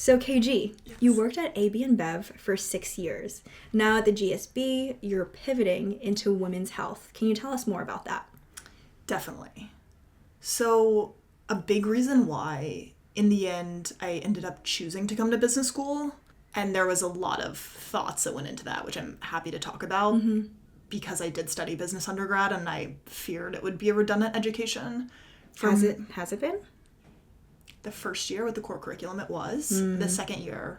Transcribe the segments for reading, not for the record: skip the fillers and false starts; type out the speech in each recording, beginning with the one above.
So KG, Yes. You worked at AB InBev for 6 years. Now at the GSB, you're pivoting into women's health. Can you tell us more about that? Definitely. So a big reason why, in the end, I ended up choosing to come to business school, and there was a lot of thoughts that went into that, which I'm happy to talk about, because I did study business undergrad, and I feared it would be a redundant education. Has it been? The first year with the core curriculum, it was. The second year,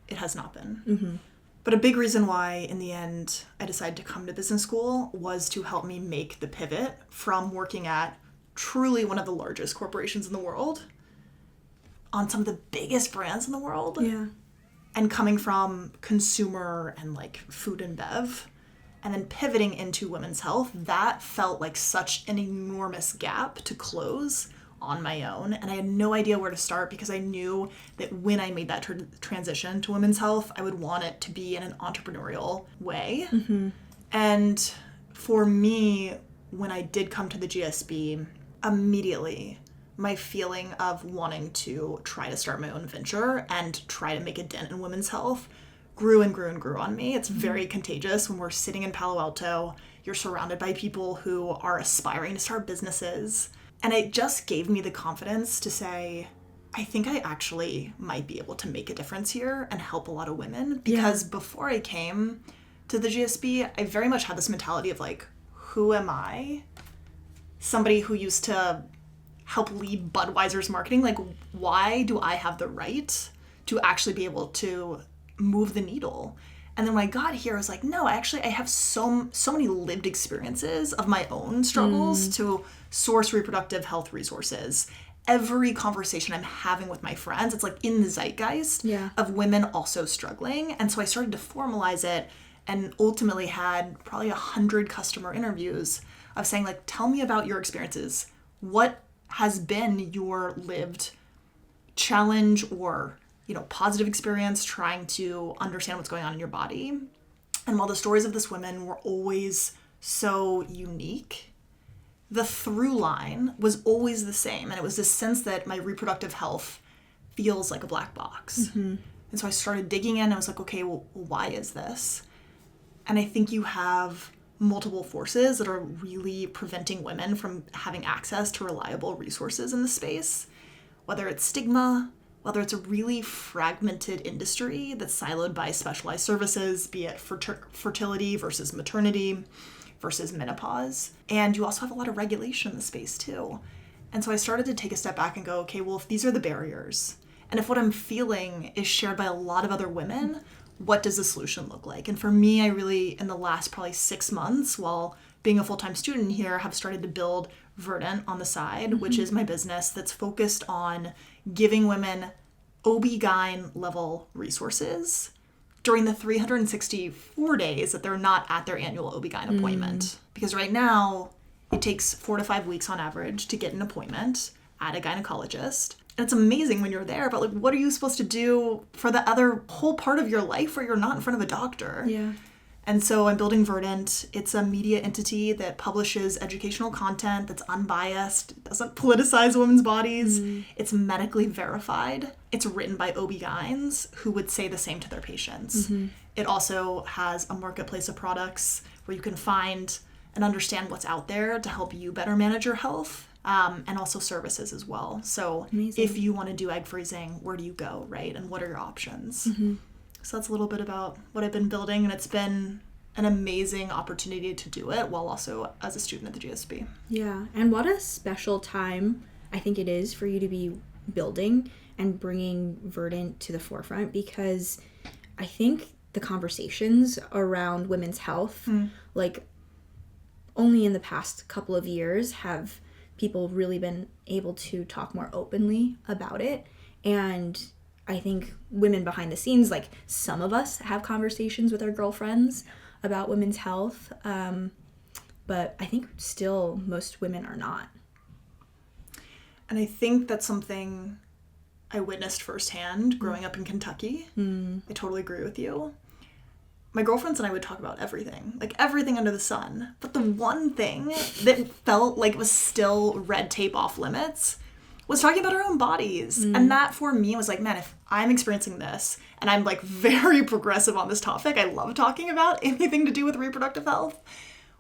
it has not been. Mm-hmm. But a big reason why, in the end, I decided to come to business school was to help me make the pivot from working at truly one of the largest corporations in the world on some of the biggest brands in the world. Yeah. And coming from consumer and like food and bev, and then pivoting into women's health, that felt like such an enormous gap to close on my own. And I had no idea where to start because I knew that when I made that transition to women's health, I would want it to be in an entrepreneurial way. Mm-hmm. And for me, when I did come to the GSB, immediately my feeling of wanting to try to start my own venture and try to make a dent in women's health grew and grew and grew on me. It's very contagious when we're sitting in Palo Alto. You're surrounded by people who are aspiring to start businesses. And it just gave me the confidence to say, I think I actually might be able to make a difference here and help a lot of women. Because before I came to the GSB, I very much had this mentality of like, who am I? Somebody who used to help lead Budweiser's marketing. Like, why do I have the right to actually be able to move the needle? And then when I got here, I was like, no, I have so many lived experiences of my own struggles to source reproductive health resources. Every conversation I'm having with my friends, it's like in the zeitgeist of women also struggling. And so I started to formalize it and ultimately had probably 100 customer interviews of saying like, tell me about your experiences. What has been your lived challenge or positive experience trying to understand what's going on in your body? And while the stories of this women were always so unique, the through line was always the same. And it was this sense that my reproductive health feels like a black box. Mm-hmm. And so I started digging in and I was like, okay, well, why is this? And I think you have multiple forces that are really preventing women from having access to reliable resources in the space, whether it's stigma, whether it's a really fragmented industry that's siloed by specialized services, be it fertility versus maternity versus menopause. And you also have a lot of regulation in the space too. And so I started to take a step back and go, okay, well, if these are the barriers, and if what I'm feeling is shared by a lot of other women, what does the solution look like? And for me, I really, in the last probably 6 months, while being a full-time student here, have started to build Verdant on the side, which is my business that's focused on giving women OB-GYN level resources during the 364 days that they're not at their annual OB-GYN appointment. Because right now, it takes 4 to 5 weeks on average to get an appointment at a gynecologist. And it's amazing when you're there, but like, what are you supposed to do for the other whole part of your life where you're not in front of a doctor? Yeah. And so I'm building Verdant. It's a media entity that publishes educational content that's unbiased, doesn't politicize women's bodies. It's medically verified. It's written by OB-GYNs who would say the same to their patients. It also has a marketplace of products where you can find and understand what's out there to help you better manage your health, and also services as well. So if you want to do egg freezing, where do you go, right? And what are your options? So that's a little bit about what I've been building, and it's been an amazing opportunity to do it while also as a student at the GSB. Yeah, and what a special time I think it is for you to be building and bringing Verdant to the forefront, because I think the conversations around women's health, like only in the past couple of years have people really been able to talk more openly about it. And I think women behind the scenes, like some of us have conversations with our girlfriends about women's health, but I think still most women are not. And I think that's something I witnessed firsthand growing up in Kentucky. I totally agree with you. My girlfriends and I would talk about everything, like everything under the sun. But the one thing that felt like was still red tape off limits was talking about our own bodies. And that for me was like, man, if I'm experiencing this, and I'm like very progressive on this topic. I love talking about anything to do with reproductive health.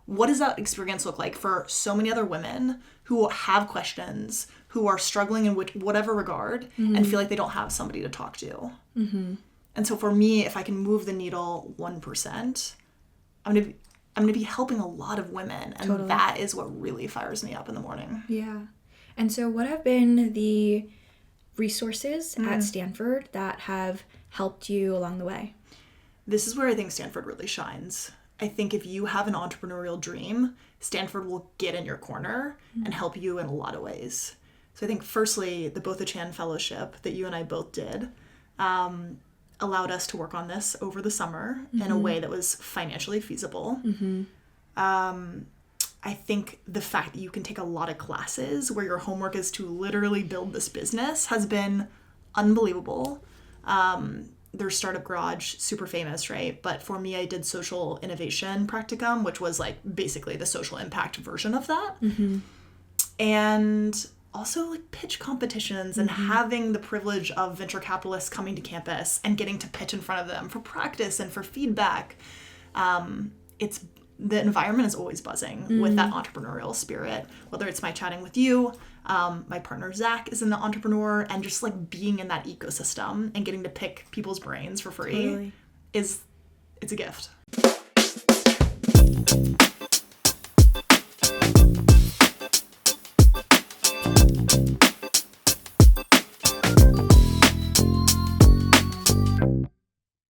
What does that experience look like for so many other women who have questions, who are struggling in whatever regard, and feel like they don't have somebody to talk to? And so for me, if I can move the needle 1%, I'm gonna be helping a lot of women, and that is what really fires me up in the morning. Yeah. And so what have been the resources at Stanford that have helped you along the way? This is where I think Stanford really shines. I think if you have an entrepreneurial dream, Stanford will get in your corner and help you in a lot of ways. So I think firstly, the Botha Chan Fellowship that you and I both did allowed us to work on this over the summer in a way that was financially feasible. I think the fact that you can take a lot of classes where your homework is to literally build this business has been unbelievable. There's Startup Garage, super famous, right? But for me, I did social innovation practicum, which was like basically the social impact version of that. And also like pitch competitions and having the privilege of venture capitalists coming to campus and getting to pitch in front of them for practice and for feedback. The environment is always buzzing with that entrepreneurial spirit, whether it's my chatting with you, my partner Zach is an entrepreneur, and just like being in that ecosystem and getting to pick people's brains for free it's a gift.